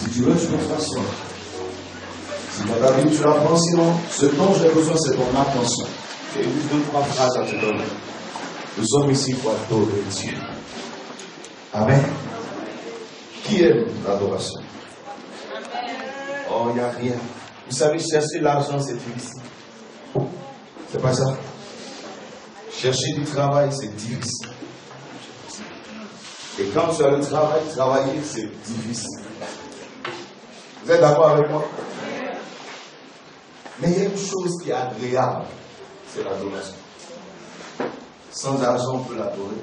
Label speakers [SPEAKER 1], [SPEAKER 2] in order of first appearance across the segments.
[SPEAKER 1] Si tu veux, tu peux t'asseoir. Si tu as ta Bible, tu la prends, sinon, ce dont j'ai besoin, c'est ton attention. J'ai juste 2-3 phrases à te donner. Nous sommes ici pour adorer Dieu. Amen. Qui aime l'adoration? Oh, il n'y a rien. Vous savez, chercher l'argent, c'est difficile. C'est pas ça. Chercher du travail, c'est difficile. Et quand tu as le travail, travailler, c'est difficile. Vous êtes d'accord avec moi? Mais il y a une chose qui est agréable, c'est l'adoration. Sans argent, on peut l'adorer.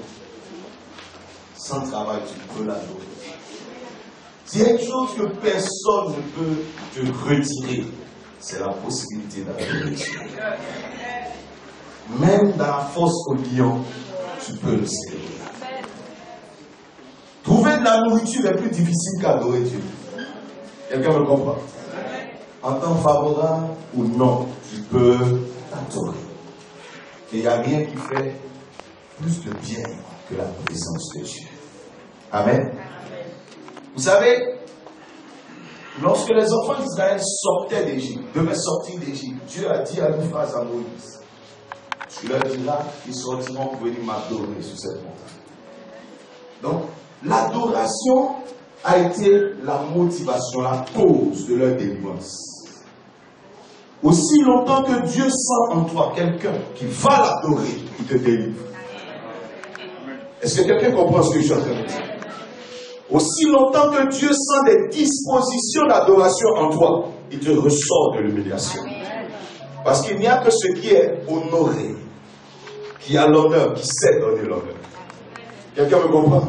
[SPEAKER 1] Sans travail, tu peux l'adorer. S'il y a une chose que personne ne peut te retirer, c'est la possibilité d'adorer Dieu. Même dans la fosse au lion, tu peux le célébrer. Trouver de la nourriture est plus difficile qu'adorer Dieu. Quelqu'un me comprend? En temps favorable ou non, tu peux l'adorer. Et il n'y a rien qui fait plus de bien que la présence de Dieu. Amen. Vous savez, lorsque les enfants d'Israël sortaient d'Égypte, devaient sortir d'Égypte, Dieu a dit à une phrase à Moïse, tu leur diras qu'ils sortiront pour venir m'adorer sur cette montagne. Donc, l'adoration a été la motivation, la cause de leur délivrance. Aussi longtemps que Dieu sent en toi quelqu'un qui va l'adorer, il te délivre. Est-ce que quelqu'un comprend ce que je suis en train de dire? Aussi longtemps que Dieu sent des dispositions d'adoration en toi, il te ressort de l'humiliation. Parce qu'il n'y a que ce qui est honoré, qui a l'honneur, qui sait donner l'honneur. Quelqu'un me comprend?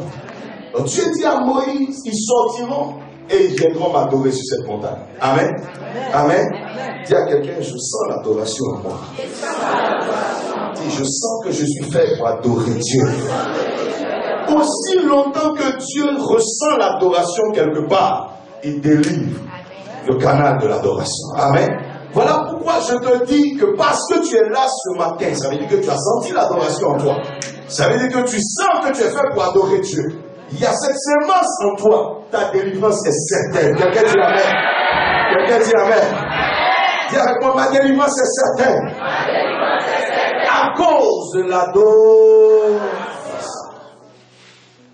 [SPEAKER 1] Donc Dieu dit à Moïse, ils sortiront et ils viendront m'adorer sur cette montagne. Amen. Amen. Dis à quelqu'un, je sens l'adoration en moi. Dis, je sens que je suis fait pour adorer Dieu. Aussi longtemps que Dieu ressent l'adoration quelque part, il délivre le canal de l'adoration. Amen. Voilà pourquoi je te dis que parce que tu es là ce matin, ça veut dire que tu as senti l'adoration en toi. Ça veut dire que tu sens que tu es fait pour adorer Dieu. Il y a cette sémence en toi. Ta délivrance est certaine. Quelqu'un dit Amen. Quelqu'un dit Amen. Dis avec moi, ma délivrance est certaine. À cause de l'adoration.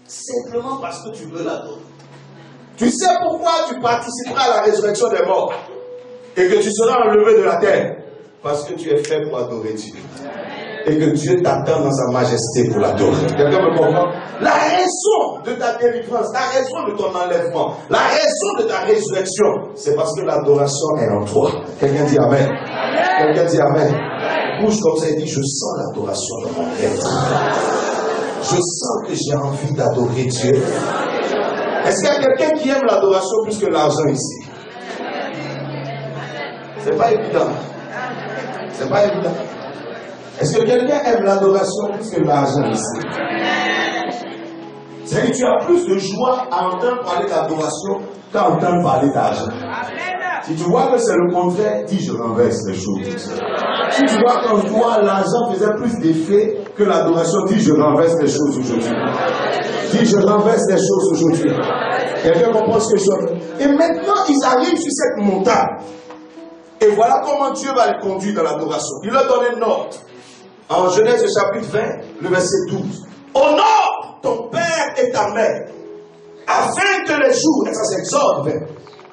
[SPEAKER 1] Simplement parce que tu veux l'adorer. Tu sais pourquoi tu participeras à la résurrection des morts et que tu seras enlevé de la terre? Parce que tu es fait pour adorer Dieu. Et que Dieu t'attend dans sa majesté pour l'adorer. Quelqu'un me comprend? La raison de ta délivrance, la raison de ton enlèvement, la raison de ta résurrection, c'est parce que l'adoration est en toi. Quelqu'un dit Amen. Quelqu'un dit Amen. Bouge comme ça et dit, je sens l'adoration dans mon être. Je sens que j'ai envie d'adorer Dieu. Est-ce qu'il y a quelqu'un qui aime l'adoration plus que l'argent ici? C'est pas évident. C'est pas évident. Est-ce que quelqu'un aime l'adoration plus que l'argent ici? C'est-à-dire que tu as plus de joie à entendre parler d'adoration qu'à entendre parler d'argent. Si tu vois que c'est le contraire, dis je renverse les choses. Si tu vois qu'en toi l'argent faisait plus d'effet que l'adoration, dis je renverse les choses aujourd'hui. Dis je renverse les choses aujourd'hui. Quelqu'un comprend ce que je dis? Et maintenant ils arrivent sur cette montagne. Et voilà comment Dieu va les conduire dans l'adoration. Il leur donne une note. En Genèse chapitre 20, le verset 12. Honore ton père et ta mère, afin que les jours, et ça c'est Exode 20.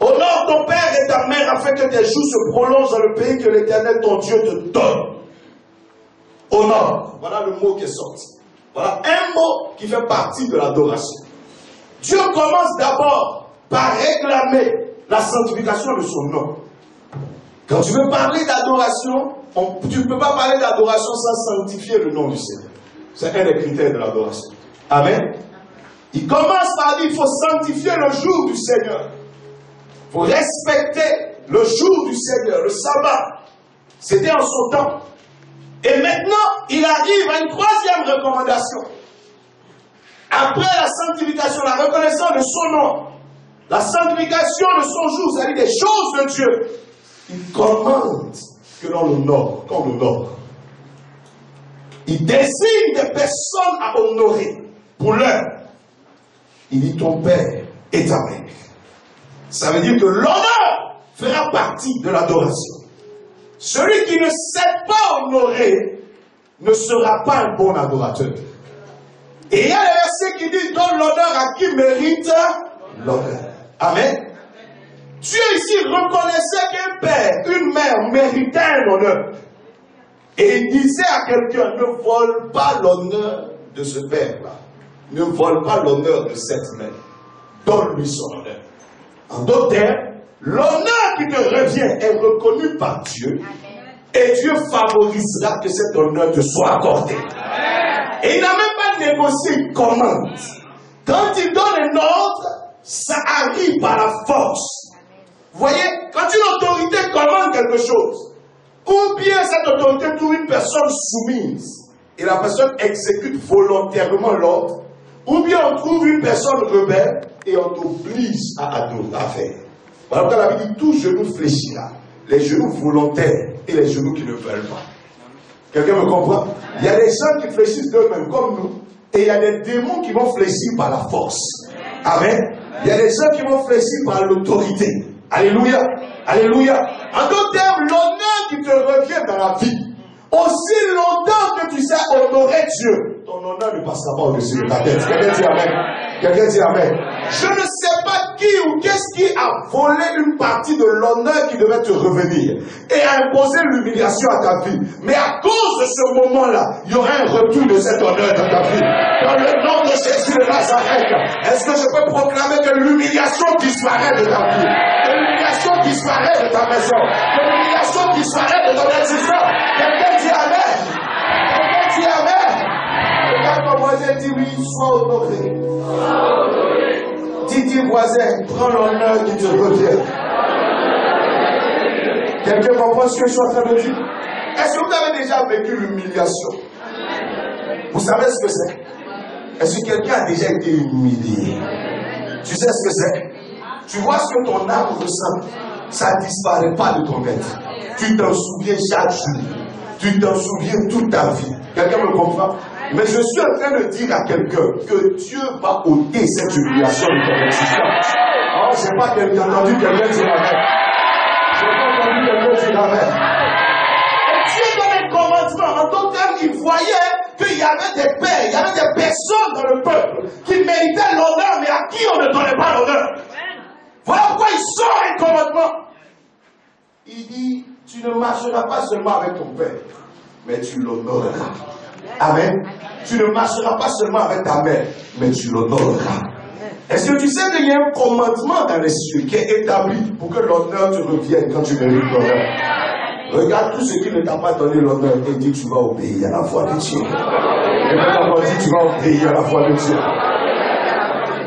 [SPEAKER 1] Honore ton père et ta mère, afin que tes jours se prolongent dans le pays que l'Éternel ton Dieu te donne. Honore, voilà le mot qui est sorti. Voilà un mot qui fait partie de l'adoration. Dieu commence d'abord par réclamer la sanctification de son nom. Quand tu veux parler d'adoration, tu ne peux pas parler d'adoration sans sanctifier le nom du Seigneur. C'est un des critères de l'adoration. Amen. Il commence par dire qu'il faut sanctifier le jour du Seigneur. Il faut respecter le jour du Seigneur, le sabbat. C'était en son temps. Et maintenant, il arrive à une troisième recommandation. Après la sanctification, la reconnaissance de son nom, la sanctification de son jour, c'est-à-dire des choses de Dieu, il commande que l'on l'honore, qu'on l'honore. Il désigne des personnes à honorer pour l'heure. Il dit ton père et ta mère. Ça veut dire que l'honneur fera partie de l'adoration. Celui qui ne sait pas honorer ne sera pas un bon adorateur. Et il y a les versets qui disent donne l'honneur à qui mérite l'honneur. Amen. Dieu ici reconnaissait qu'un père, une mère méritait un honneur. Et il disait à quelqu'un, ne vole pas l'honneur de ce père-là. Ne vole pas l'honneur de cette mère. Donne-lui son honneur. En d'autres termes, l'honneur qui te revient est reconnu par Dieu. Et Dieu favorisera que cet honneur te soit accordé. Et il n'a même pas négocié une commande. Quand il donne un ordre, ça arrive par la force. Vous voyez, quand une autorité commande quelque chose, ou bien cette autorité trouve une personne soumise, et la personne exécute volontairement l'ordre, ou bien on trouve une personne rebelle, et on t'oblige à adorer, à faire. Voilà pourquoi la Bible dit, tout genou fléchira. Les genoux volontaires et les genoux qui ne veulent pas. Quelqu'un me comprend? Il y a des gens qui fléchissent d'eux-mêmes comme nous, et il y a des démons qui vont fléchir par la force. Amen. Il y a des gens qui vont fléchir par l'autorité. Alléluia. Alléluia. En d'autres termes, l'honneur qui te revient dans la vie, aussi longtemps que tu sais honorer Dieu, ton honneur ne passera pas au-dessus de ta tête. Quelqu'un dit Amen. Quelqu'un dit Amen. Je ne sais pas qui ou qu'est-ce qui a volé une partie de l'honneur qui devait te revenir et a imposé l'humiliation à ta vie. Mais à cause de ce moment-là, il y aura un retour de cet honneur dans ta vie. Dans le nom de Jésus de Nazareth, est-ce que je peux proclamer que l'humiliation disparaît de ta vie? Que l'humiliation disparaît de ta maison? Que l'humiliation disparaît de ton existence? Quelqu'un dit Amen. Quelqu'un dit Amen. Regarde ton voisin, dis-lui, sois honoré. Dis voisin, prends l'honneur qui te revient. Quelqu'un comprend ce que je suis en train de dire? Est-ce que vous avez déjà vécu l'humiliation? Vous savez ce que c'est? Est-ce que quelqu'un a déjà été humilié? Tu sais ce que c'est? Tu vois ce que ton âme ressent? Ça ne disparaît pas de ton être. Tu t'en souviens chaque jour. Tu t'en souviens toute ta vie. Quelqu'un me comprend? Mais je suis en train de dire à quelqu'un que Dieu va ôter cette humiliation de ton existence. Oh, je n'ai pas entendu quelqu'un dire Amen. Je n'ai pas entendu quelqu'un dire Amen. Et Dieu donne un commandement. En d'autres termes, il voyait qu'il y avait des pères, il y avait des personnes dans le peuple qui méritaient l'honneur, mais à qui on ne donnait pas l'honneur. Voilà pourquoi il sort un commandement. Il dit, tu ne marcheras pas seulement avec ton père, mais tu l'honoreras. Amen. Tu ne marcheras pas seulement avec ta mère, mais tu l'honoreras. Est-ce que tu sais qu'il y a un commandement dans les cieux qui est établi pour que l'honneur te revienne quand tu mérites l'honneur? Regarde tout ce qui ne t'a pas donné l'honneur et dis tu vas obéir à la voix de Dieu. Et maintenant on dit tu vas obéir à la voix de Dieu.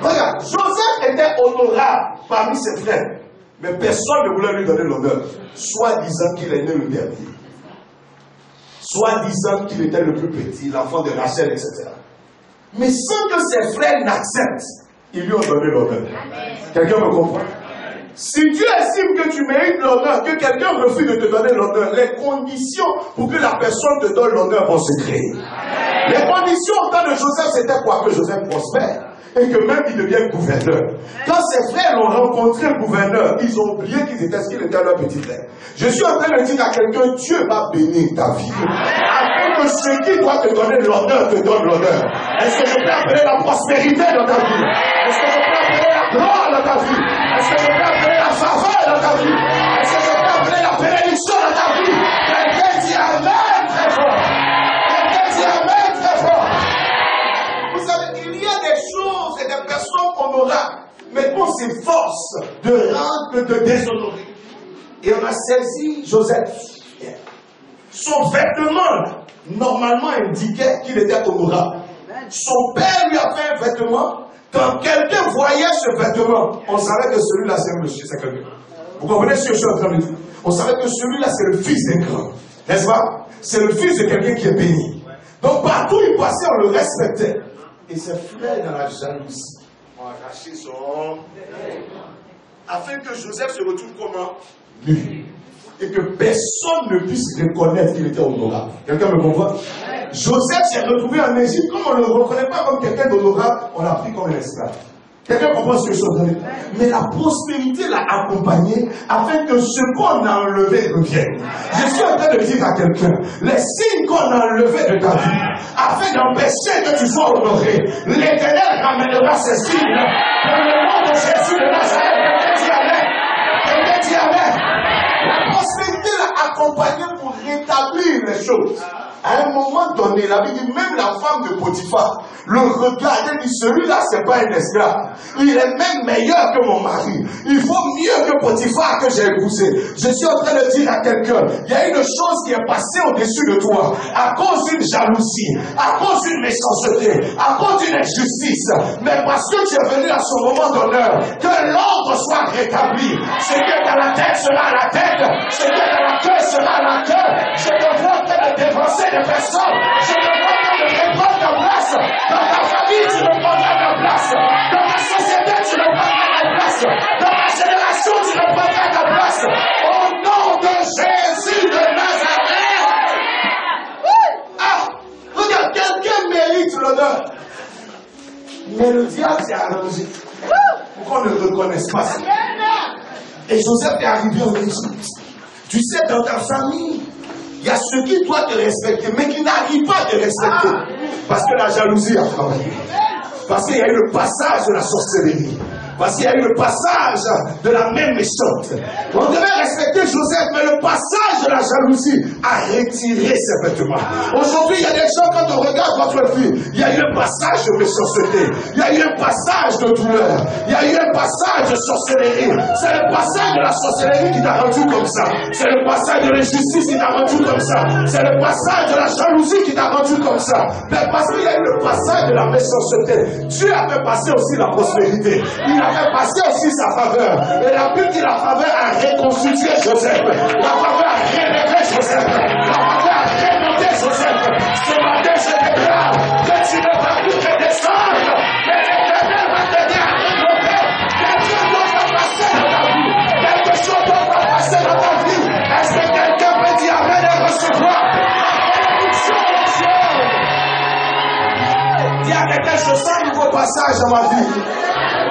[SPEAKER 1] Regarde, Joseph était honorable parmi ses frères, mais personne ne voulait lui donner l'honneur, soi-disant qu'il est né le dernier. Soi-disant qu'il était le plus petit, l'enfant de Rachel, etc. Mais sans que ses frères n'acceptent, ils lui ont donné l'honneur. Quelqu'un me comprend? Si Dieu estime que tu mérites l'honneur, que quelqu'un refuse de te donner l'honneur, les conditions pour que la personne te donne l'honneur vont se créer. Les conditions au temps de Joseph, c'était quoi? Que Joseph prospère et que même il devienne gouverneur. Quand ses frères l'ont rencontré le gouverneur, ils ont oublié qu'ils étaient ce qu'il était leur petit frère. Je suis en train de dire à quelqu'un, Dieu va bénir ta vie. Afin que ce qui doit te donner l'honneur te donne l'honneur. Est-ce que je peux appeler la prospérité dans ta vie? Est-ce que je peux appeler la gloire dans ta vie? Est-ce que je peux appeler la faveur dans ta vie? Est-ce que je peux appeler la bénédiction dans ta vie? Quelqu'un dit Amen très fort. Quelqu'un dit Amen très fort. Vous savez, il y a des choses et des personnes honorables, mais on s'efforce de rendre, de déshonorer. Et on a saisi Joseph. Son vêtement, normalement, indiquait qu'il était honorable. Son père lui a fait un vêtement. Quand quelqu'un voyait ce vêtement, on savait que celui-là, c'est quelqu'un. Vous comprenez ce que je suis en train de dire? On savait que celui-là, c'est le fils d'un grand. N'est-ce pas? C'est le fils de quelqu'un qui est béni. Donc, partout où il passait, on le respectait. Et ses frères, dans la jalousie, ont arraché son... afin que Joseph se retrouve comment? Nu. Et que personne ne puisse reconnaître qu'il était honorable. Quelqu'un me comprend? Joseph s'est retrouvé en Égypte. Comme on ne le reconnaît pas comme quelqu'un d'honorable, on l'a pris comme un esclave. Quelqu'un comprend ce que je veux dire? Mais la prospérité l'a accompagné afin que ce qu'on a enlevé revienne. Je suis en train de dire à quelqu'un, les signes qu'on a enlevés de ta vie, afin d'empêcher que tu sois honoré, l'Éternel ramènera ces signes dans le nom de Jésus de Nazareth. Quelqu'un dit Amen. La prospérité l'a accompagné pour rétablir les choses. À un moment donné, la Bible dit, même la femme de Potiphar le regardait et dit, celui-là, c'est pas un esclave. Il est même meilleur que mon mari. Il faut mieux que Potiphar que j'ai épousé. Je suis en train de dire à quelqu'un, il y a une chose qui est passée au-dessus de toi, à cause d'une jalousie, à cause d'une méchanceté, à cause d'une injustice. Mais parce que tu es venu à son moment d'honneur, que l'ordre soit rétabli. Ce qui est à la tête sera à la tête, ce qui est à la queue sera à la queue. Je te vois en train de dévancer des personnes. Je te vois en train de reprendre ta place. Dans ta famille, tu ne prendras ta place. Dans ta société, tu ne prendras ta place. Dans ta génération, tu ne prendras ta place. Au nom de Jésus de Nazareth. Ah, regarde, quelqu'un mérite l'honneur. Mais le diable s'est arrangé pour qu'on ne reconnaisse pas ça. Et Joseph est arrivé en Égypte. Tu sais, dans ta famille, il y a ceux qui doivent te respecter, mais qui n'arrivent pas à te respecter. Parce que la jalousie a travaillé. Parce qu'il y a eu le passage de la sorcellerie. Parce qu'il y a eu le passage de la même méchante. On devait respecter Joseph, mais le passage de la jalousie a retiré ses vêtements. Aujourd'hui, il y a des gens, quand on regarde votre fille, il y a eu un passage de méchanceté. Il y a eu un passage de douleur. Il y a eu un passage de sorcellerie. C'est le passage de la sorcellerie qui t'a rendu comme ça. C'est le passage de l'injustice qui t'a rendu comme ça. C'est le passage de la jalousie qui t'a rendu comme ça. Mais parce qu'il y a eu le passage de la méchanceté, Dieu a fait passer aussi la prospérité. Il a fait passer aussi sa faveur. Et la Bible dit la faveur a reconstitué Joseph. La faveur a réveillé Joseph. La faveur a remonté Joseph. Ce matin, je déclare que tu ne vas plus redescendre. Mais l'Éternel va t'aider à remonter. Quelque chose va passer dans ta vie. Quelque chose va passer dans ta vie. Est-ce que quelqu'un peut dire Amen et recevoir? Dis à quelqu'un, je sens un nouveau passage dans ma vie.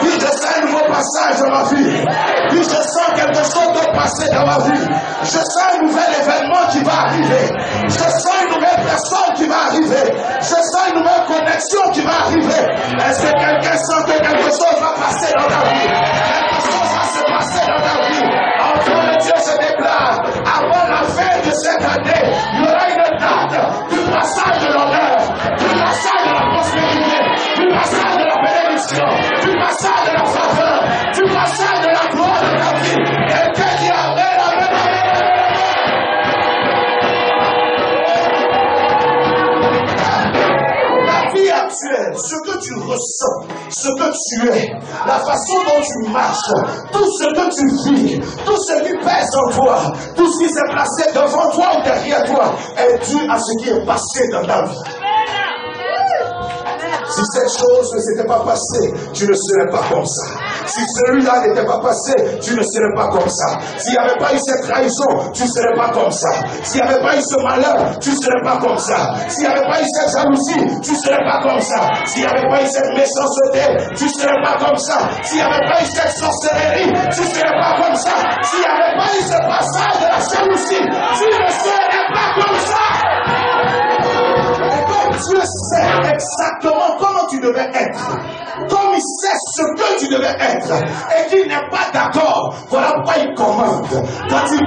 [SPEAKER 1] Dis, je sens un nouveau passage dans ma vie. Dis, je sens quelque chose de passer dans ma vie. Je sens un nouvel événement qui va arriver. Je sens une nouvelle personne qui va arriver. Je sens une nouvelle connexion qui va arriver. Est-ce que quelqu'un sent que quelque chose va passer dans ta vie? Quelque chose va se passer dans ta vie. Enfant de Dieu, je déclare, avant la fin de cette année, il y aura une date du passage de l'honneur, du passage de la prospérité, du passage de la bénédiction, du passage de la faveur, du passage de la gloire de ta vie. Et que dit Amen, Amen, Amen. La vie actuelle, ce que tu ressens, ce que tu es, la façon dont tu marches, tout ce que tu vis, tout ce qui pèse en toi, tout ce qui s'est placé devant toi ou derrière toi, est dû à ce qui est passé dans ta vie. Si cette chose ne s'était pas passée, tu ne serais pas comme ça. Si celui-là n'était pas passé, tu ne serais pas comme ça. S'il n'y avait pas eu cette trahison, tu ne serais pas comme ça. S'il n'y avait pas eu ce malheur, tu ne serais pas comme ça. S'il n'y avait pas eu cette jalousie, tu ne serais pas comme ça. S'il n'y avait pas eu cette méchanceté, tu ne serais pas comme ça. S'il n'y avait pas eu cette sorcellerie, tu ne serais pas comme ça. S'il n'y avait pas eu ce passage de la jalousie, tu ne serais pas comme ça. Dieu sait exactement comment tu devais être. Comme il sait ce que tu devais être. Et qu'il n'est pas d'accord. Voilà pourquoi il commande. Quand il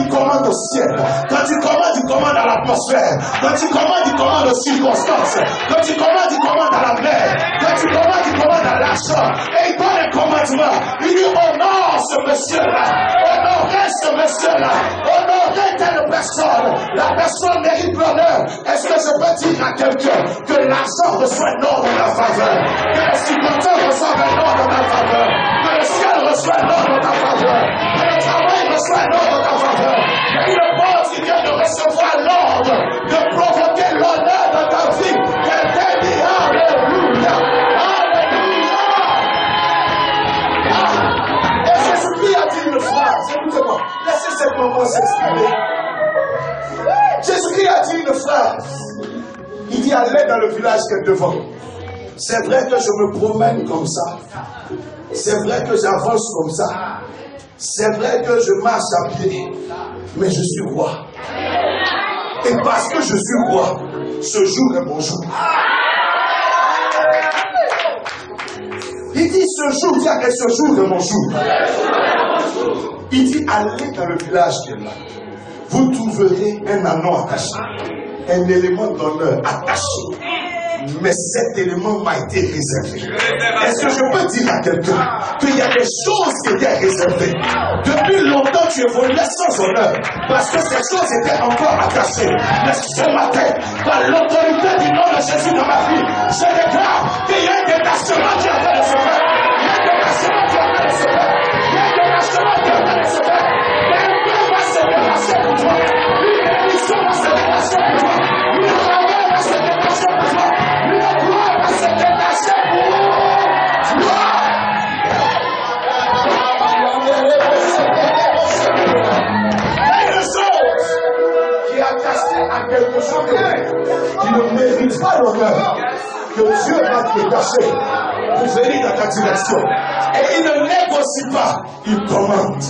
[SPEAKER 1] commande au ciel. Quand il commande à l'atmosphère. Quand il commande aux circonstances. Quand il commande à la mer. Quand il commande à l'argent. Et il donne un commandement. Il dit honore ce monsieur-là. Honorez ce monsieur-là. Honorez telle personne. La personne mérite l'honneur. Est-ce que je peux dire à quelqu'un que l'argent reçoit un ordre dans la faveur, que les circonstances reçoivent un ordre dans la faveur, que le ciel reçoit un ordre dans ta faveur, que le travail reçoit un ordre dans ta faveur. Il y a une porte qui vient de recevoir l'ordre de provoquer l'honneur dans ta vie. Quelqu'un dit Alléluia, Alléluia. Et Jésus-Christ a dit une phrase, écoutez-moi, laissez cette moment s'exprimer. Jésus-Christ a dit une phrase. Il dit allez dans le village qui est devant. C'est vrai que je me promène comme ça. C'est vrai que j'avance comme ça. C'est vrai que je marche à pied. Mais je suis roi. Et parce que je suis roi, ce jour est mon jour. Il dit ce jour, il dit ce jour est mon jour. Il dit allez dans le village qui est là. Vous trouverez un anneau attaché. Un élément d'honneur attaché. Mais cet élément m'a été réservé. Est-ce que je peux dire à quelqu'un qu'il y a des choses qui étaient réservées? Depuis longtemps, tu évoluais sans honneur parce que ces choses étaient encore attachées. Mais ce matin, par l'autorité du nom de Jésus dans ma vie, je déclare qu'il y a un détachement qui est en train de se faire. Il y a un détachement qui est en train de se faire. Il y a un détachement qui est en train de se faire. Quelqu'un va se détacher pour toi. Une bénédiction va se détacher pour toi. Une faveur va se détacher pour toi. Qui est attaché à quelque chose qui ne mérite pas l'honneur, que Dieu va te détacher pour venir dans ta direction. Et il ne négocie pas, il commande.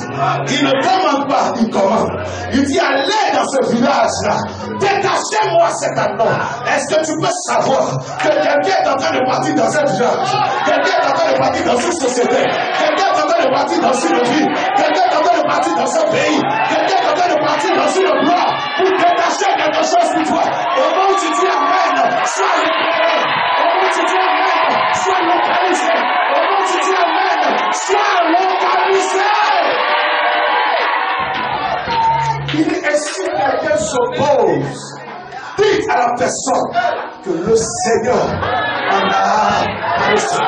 [SPEAKER 1] Il ne commande pas, il commande. Il dit allez dans ce village-là, détachez-moi cet anneau. Est-ce que tu peux savoir que quelqu'un est en train de partir dans un village, quelqu'un est en train de partir dans une société, quelqu'un est en train de partir dans une ville, quelqu'un est en train de partir dans un pays, quelqu'un est en train de partir dans une gloire pour détacher quelque chose pour toi. Au moment où tu dis amen, sois libéré. Au moment où tu dis amen, sois localisé. Au moment où tu dis amen, sois localisé. Il dit, et si quelqu'un s'oppose, dites à la personne que le Seigneur en a reçu.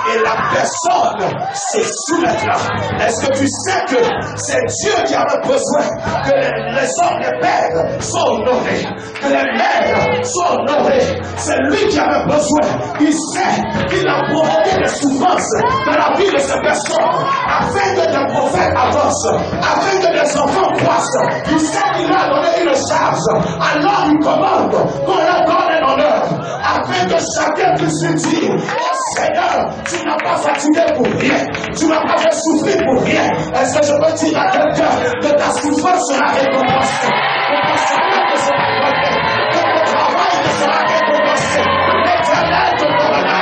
[SPEAKER 1] Et la personne se soumettra. Est-ce que tu sais que c'est Dieu qui avait besoin que les hommes, les pères soient honorés, que les mères soient honorées? C'est lui qui avait besoin. Il sait qu'il a provoqué des souffrances dans la vie de ces personnes afin que des prophètes avancent, afin que des enfants croissent. Il sait qu'il a donné une charge. Alors il commande qu'on leur donne un honneur afin que chacun puisse lui dire: oh Seigneur, tu n'as pas fatigué pour rien. Tu n'as pas fait souffrir pour rien. Est-ce que je peux dire à quelqu'un que ta souffrance sera récompensée, que ton salaire sera récompensé, que ton travail sera récompensé? L'Éternel te donnera.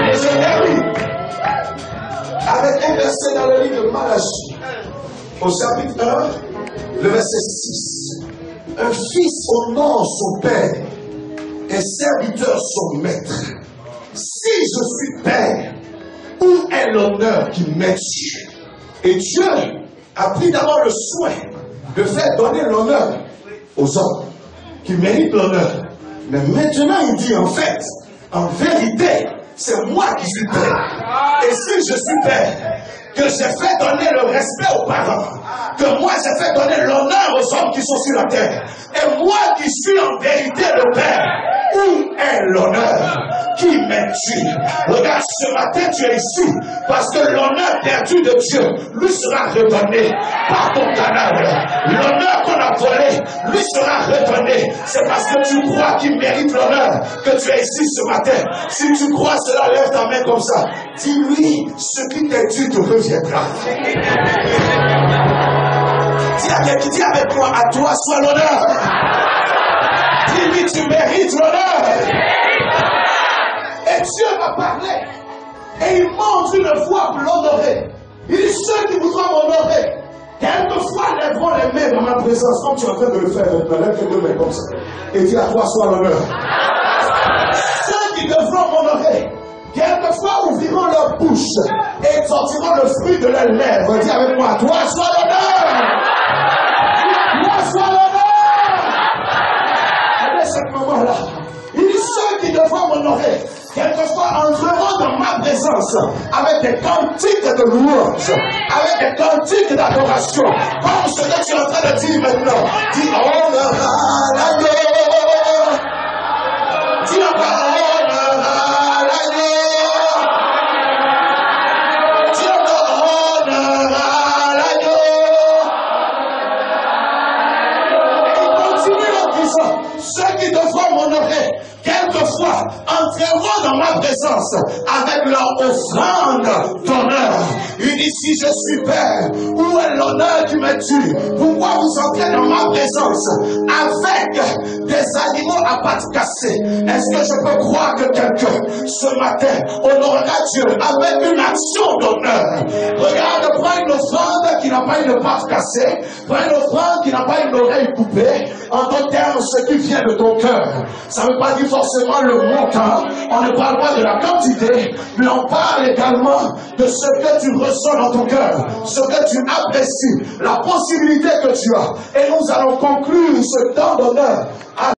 [SPEAKER 1] Et je termine avec un verset dans le livre de Malachie, au chapitre 1, le verset 6. Un fils honore son père et serviteur son maître. Si je suis père, où est l'honneur qui m'est dû? Et Dieu a pris d'abord le soin de faire donner l'honneur aux hommes qui méritent l'honneur. Mais maintenant il dit en fait, en vérité, c'est moi qui suis père. Et si je suis père, que j'ai fait donner le respect aux parents, que moi j'ai fait donner l'honneur aux hommes qui sont sur la terre, et moi qui suis en vérité le père, où est l'honneur qui m'est dû? Regarde, ce matin tu es ici parce que l'honneur perdu de Dieu lui sera redonné par ton canal. L'honneur qu'on a volé lui sera redonné. C'est parce que tu crois qu'il mérite l'honneur que tu es ici ce matin. Si tu crois cela, lève ta main comme ça. Dis-lui, ce qui t'est dû te reviendra. Dis avec moi, à toi soit l'honneur. Dis-lui, tu mérites l'honneur. Et Dieu m'a parlé. Et il montre une voie pour l'honorer. Il dit, ceux qui voudront m'honorer, quelquefois lèveront les mains dans ma présence, comme tu es en train de le faire. Lève tes deux mains comme ça. Et dis, à toi soit l'honneur. Ceux qui devront m'honorer, quelquefois ouvriront leur bouche et sortiront le fruit de leurs lèvres. Dis avec moi, toi soit l'honneur. Toi soit l'honneur. À ce moment-là, il dit ceux qui devront m'honorer, quelquefois entreront dans ma présence avec des cantiques de louange, avec des cantiques d'adoration, comme ce que tu es en train de dire maintenant. Dis honneur à l'agneau. Dis encore honneur à l'agneau. Dis encore honneur à l'agneau. quelquefois m'honorer, quelquefois entreront dans ma présence avec leur offrande d'honneur. Il dit, si je suis Père, où est l'honneur qui me tue? Pourquoi vous entrez dans ma présence avec des animaux à pattes cassées? Est-ce que je peux croire que quelqu'un, ce matin, honorera Dieu avec une action d'honneur? Regarde, prends une offrande qui n'a pas une patte cassée, prends une offrande qui n'a pas une oreille coupée. En d'autres termes, ce qui vient de ton cœur. Ça ne veut pas dire forcément le montant. On ne parle pas de la quantité, mais on parle également de ce que tu ressens dans ton cœur, ce que tu apprécies, la possibilité que tu as. Et nous allons conclure ce temps d'honneur